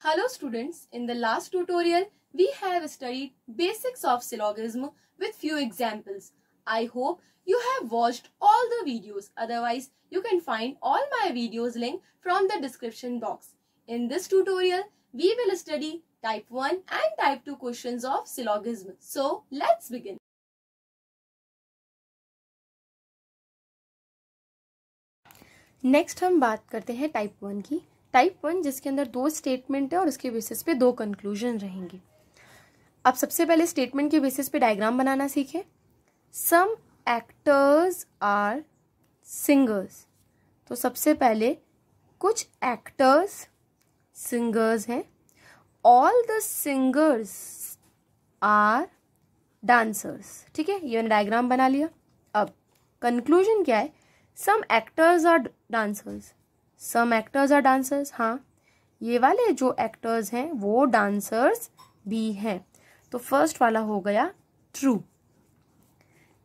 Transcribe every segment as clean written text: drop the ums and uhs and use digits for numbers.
Hello students, in the last tutorial we have studied basics of syllogism with few examples. I hope you have watched all the videos, otherwise you can find all my videos link from the description box. In this tutorial we will study type 1 and type 2 questions of syllogism. So let's begin. Next हम बात करते हैं type 1 की। Type 1 जिसके अंदर दो statement है और उसके बेसिस पे दो कंक्लूजन रहेंगे। अब सबसे पहले स्टेटमेंट के बेसिस पे डायग्राम बनाना सीखें। सम एक्टर्स आर सिंगर्स, तो सबसे पहले कुछ एक्टर्स सिंगर्स हैं। All the singers are dancers. ठीक है, ये मैंने डायग्राम बना लिया। अब कंक्लूजन क्या है? Some actors are dancers, some actors are dancers. हाँ, ये वाले जो एक्टर्स हैं वो डांसर्स भी हैं, तो फर्स्ट वाला हो गया ट्रू।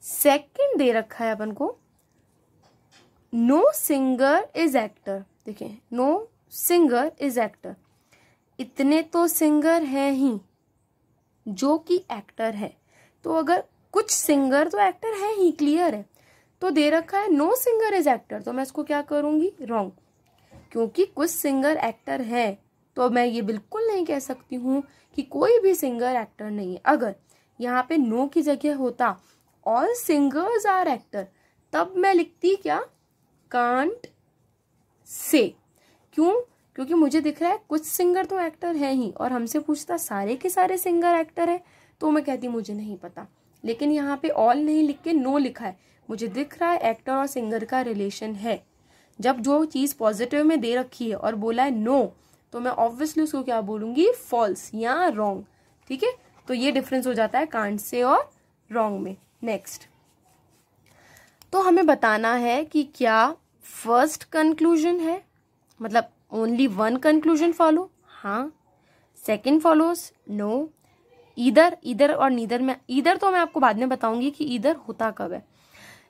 सेकंड दे रखा है अपन को, नो सिंगर इज एक्टर। देखिए, नो सिंगर इज एक्टर, इतने तो सिंगर हैं ही जो कि एक्टर है। तो अगर कुछ सिंगर तो एक्टर है ही, क्लियर है। तो दे रखा है नो सिंगर इज एक्टर, तो मैं इसको क्या करूंगी? रॉन्ग, क्योंकि कुछ सिंगर एक्टर है तो मैं ये बिल्कुल नहीं कह सकती हूं कि कोई भी सिंगर एक्टर नहीं है। अगर यहाँ पे नो की जगह होता ऑल सिंगर्स आर एक्टर, तब मैं लिखती क्या? Can't say. क्यों? क्योंकि मुझे दिख रहा है कुछ सिंगर तो एक्टर है ही, और हमसे पूछता सारे के सारे सिंगर एक्टर है, तो मैं कहती मुझे नहीं पता। लेकिन यहाँ पे ऑल नहीं लिख के नो लिखा है, मुझे दिख रहा है एक्टर और सिंगर का रिलेशन है। जब जो चीज पॉजिटिव में दे रखी है और बोला है नो, तो मैं ऑब्वियसली उसको क्या बोलूंगी? फॉल्स या रॉन्ग। ठीक है, तो ये डिफरेंस हो जाता है कांट से और रॉन्ग में। नेक्स्ट, तो हमें बताना है कि क्या फर्स्ट कंक्लूजन है, मतलब ओनली वन कंक्लूजन फॉलो? हाँ। Second follows? No. Either, either और नीदर में, ईदर तो मैं आपको बाद में बताऊंगी कि ईदर होता कब है।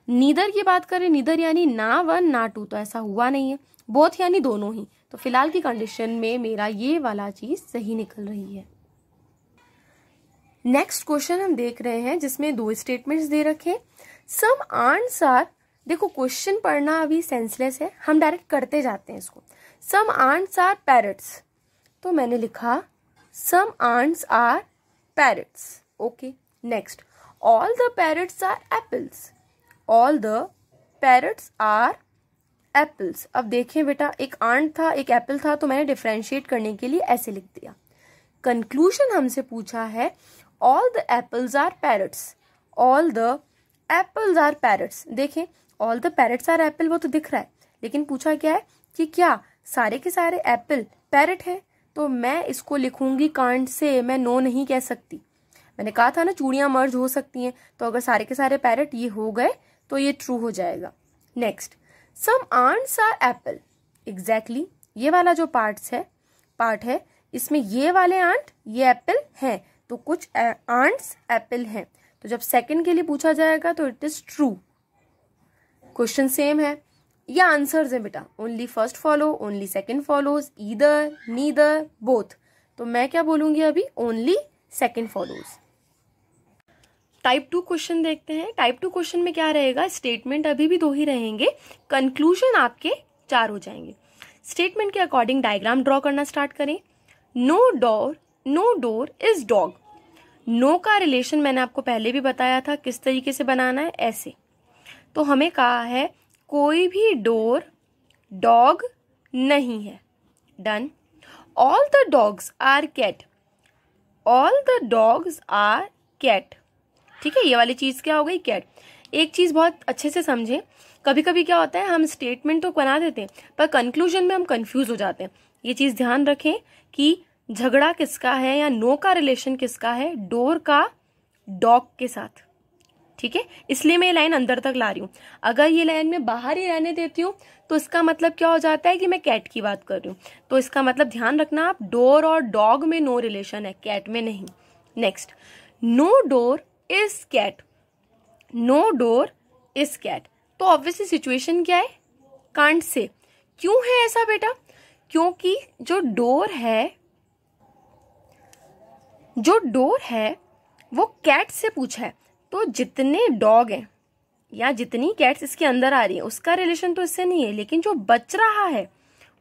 नीदर की बात करें, नीदर यानी ना वन ना टू, तो ऐसा हुआ नहीं है। बोथ यानी दोनों ही, तो फिलहाल की कंडीशन में मेरा ये वाला चीज सही निकल रही है। नेक्स्ट क्वेश्चन हम देख रहे हैं जिसमें दो स्टेटमेंट्स दे रखे। सम आंट्स आर, देखो क्वेश्चन पढ़ना अभी सेंसलेस है, हम डायरेक्ट करते जाते हैं इसको। सम आंट्स आर पैरट्स, तो मैंने लिखा some ants are parrots. Okay, next, all the parrots are apples, all the parrots are apples. अब देखें बेटा, एक आंट था एक एप्पल था, तो मैंने डिफरेंशिएट करने के लिए ऐसे लिख दिया। कंक्लूजन हमसे पूछा है all the apples are parrots, all the apples are parrots. देखें, all the parrots are apple वो तो दिख रहा है, लेकिन पूछा क्या है कि क्या सारे के सारे एप्पल पैरट है, तो मैं इसको लिखूंगी कांट से, मैं नो नहीं कह सकती। मैंने कहा था ना चूड़ियां मर्ज हो सकती हैं, तो अगर सारे के सारे पैरट ये हो गए तो ये ट्रू हो जाएगा। Next, some ants are apple, exactly ये वाला जो पार्ट है इसमें ये वाले आंट ये एप्पल हैं, तो कुछ आंट्स एप्पल हैं, तो जब सेकंड के लिए पूछा जाएगा तो it is true. Question same है, या आंसर्स है बेटा, only first follow, only second follows, either, neither, both. तो मैं क्या बोलूंगी अभी? Only second follows. Type 2 question देखते हैं। टाइप 2 क्वेश्चन में क्या रहेगा? स्टेटमेंट अभी भी दो ही रहेंगे, कंक्लूजन आपके 4 हो जाएंगे। स्टेटमेंट के अकॉर्डिंग डायग्राम ड्रॉ करना स्टार्ट करें। No door is dog. No का रिलेशन मैंने आपको पहले भी बताया था किस तरीके से बनाना है, ऐसे। तो हमें कहा है कोई भी डोर डॉग नहीं है, done. All the dogs are cat, all the dogs are cat. ठीक है, ये वाली चीज क्या हो गई? कैट। एक चीज बहुत अच्छे से समझें, कभी कभी क्या होता है हम स्टेटमेंट तो बना देते हैं पर कंक्लूजन में हम कंफ्यूज हो जाते हैं। ये चीज ध्यान रखें कि झगड़ा किसका है या नो का रिलेशन किसका है? डोर का डॉग के साथ। ठीक है, इसलिए मैं ये लाइन अंदर तक ला रही हूँ। अगर ये लाइन मैं बाहर ही रहने देती हूँ तो इसका मतलब क्या हो जाता है कि मैं कैट की बात कर रही हूँ। तो इसका मतलब ध्यान रखना आप, डोर और डॉग में नो रिलेशन है, कैट में नहीं। Next, no door is cat, no door is cat. तो ऑब्वियसली सिचुएशन क्या है? Can't say. क्यों है ऐसा बेटा? क्योंकि जो डोर है जो डोर है वो कैट से पूछा है, तो जितने डॉग हैं या जितनी कैट्स इसके अंदर आ रही है उसका रिलेशन तो इससे नहीं है, लेकिन जो बच रहा है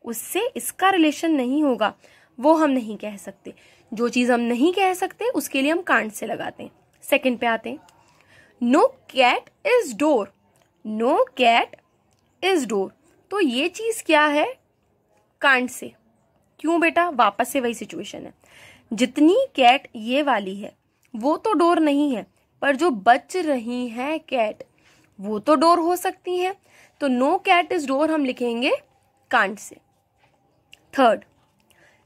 उससे इसका रिलेशन नहीं होगा, वो हम नहीं कह सकते। जो चीज हम नहीं कह सकते उसके लिए हम कांट से लगाते हैं। सेकंड पे आते हैं, no cat is door, no cat is door, तो ये चीज क्या है, कांट से। क्यों बेटा, वापस से वही सिचुएशन है, जितनी कैट ये वाली है वो तो डोर नहीं है, पर जो बच रही है कैट वो तो डोर हो सकती है, तो नो कैट इज डोर हम लिखेंगे कांट से। Third,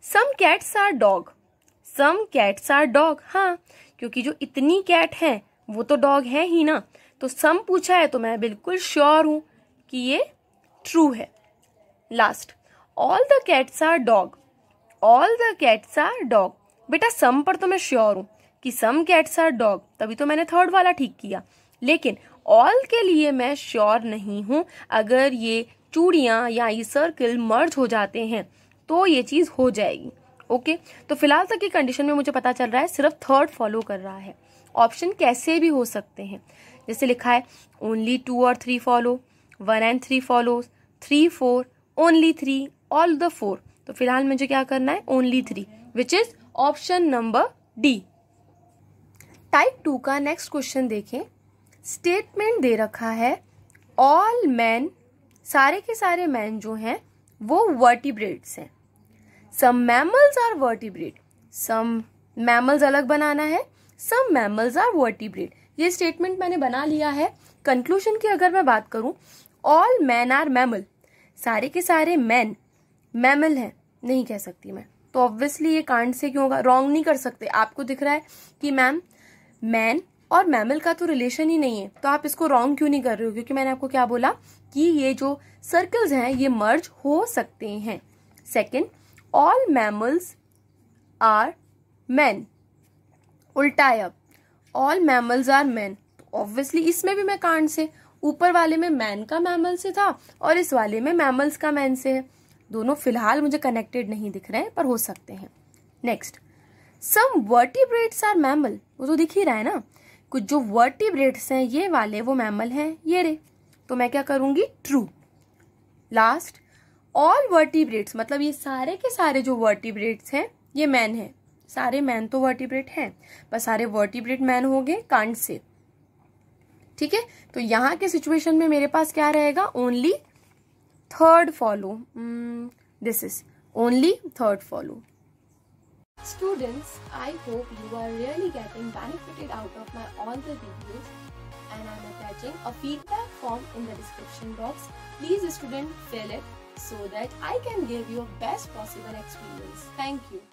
some cats are dog, some cats are dog, हाँ क्योंकि जो इतनी कैट है वो तो डॉग है ही ना, तो सम पूछा है तो मैं बिल्कुल श्योर हूं कि ये ट्रू है। Last, all the cats are dog, all the cats are dog, बेटा सम पर तो मैं श्योर हूं कि सम कैट्स आर डॉग, तभी तो मैंने थर्ड वाला ठीक किया, लेकिन ऑल के लिए मैं श्योर नहीं हूं। अगर ये चूड़ियां या ये सर्कल मर्ज हो जाते हैं तो ये चीज हो जाएगी। ओके, तो फिलहाल तक की कंडीशन में मुझे पता चल रहा है सिर्फ थर्ड फॉलो कर रहा है। ऑप्शन कैसे भी हो सकते हैं, जैसे लिखा है ओनली 2 और 3 follow, 1 and 3 follows, 3 4, only 3, all the 4, तो फिलहाल मुझे क्या करना है, only 3, which is option number D. Type 2 का नेक्स्ट क्वेश्चन देखें। स्टेटमेंट दे रखा है ऑल मैन, सारे के सारे मैन जो हैं वो वर्टिब्रेट्स हैं। Some mammals are vertebrate, some mammals अलग बनाना है, सम मैमल्स आर वर्टिब्रेट, ये स्टेटमेंट मैंने बना लिया है। कंक्लूजन की अगर मैं बात करूं, ऑल मैन आर मैमल, सारे के सारे मैन मैमल हैं, नहीं कह सकती मैं, तो ऑब्वियसली ये कांट से क्यों होगा, रॉन्ग नहीं कर सकते। आपको दिख रहा है कि मैम मैन और मैमल का तो रिलेशन ही नहीं है, तो आप इसको रॉन्ग क्यों नहीं कर रहे हो, क्योंकि मैंने आपको क्या बोला कि ये जो सर्कल्स हैं ये मर्ज हो सकते हैं। Second, all mammals are man, उल्टा है, अब ऑल मैमल्स आर मैन, तो ऑब्वियसली इसमें भी मैं कांट से, ऊपर वाले में मैन का मैमल से था और इस वाले में मैमल्स का मैन से है, दोनों फिलहाल मुझे कनेक्टेड नहीं दिख रहे हैं पर हो सकते हैं। Next, some vertebrates are mammal, वो तो दिख ही रहा है ना, कुछ जो वर्टिब्रेट्स हैं ये वाले वो मैमल हैं, ये रे, तो मैं क्या करूंगी, ट्रू। लास्ट, ऑल वर्टिब्रेट्स, मतलब ये सारे के सारे जो वर्टिब्रेट्स हैं ये मैन है, सारे मैन तो वर्टिब्रेट हैं पर सारे वर्टिब्रेट मैन हो गए कांट से। ठीक है, तो यहाँ के सिचुएशन में मेरे पास क्या रहेगा, only third follow, this is only third follow. Students, I hope you are really getting benefited out of my all the videos, and I am attaching a feedback form in the description box. Please student fill it so that I can give you best possible experience. Thank you.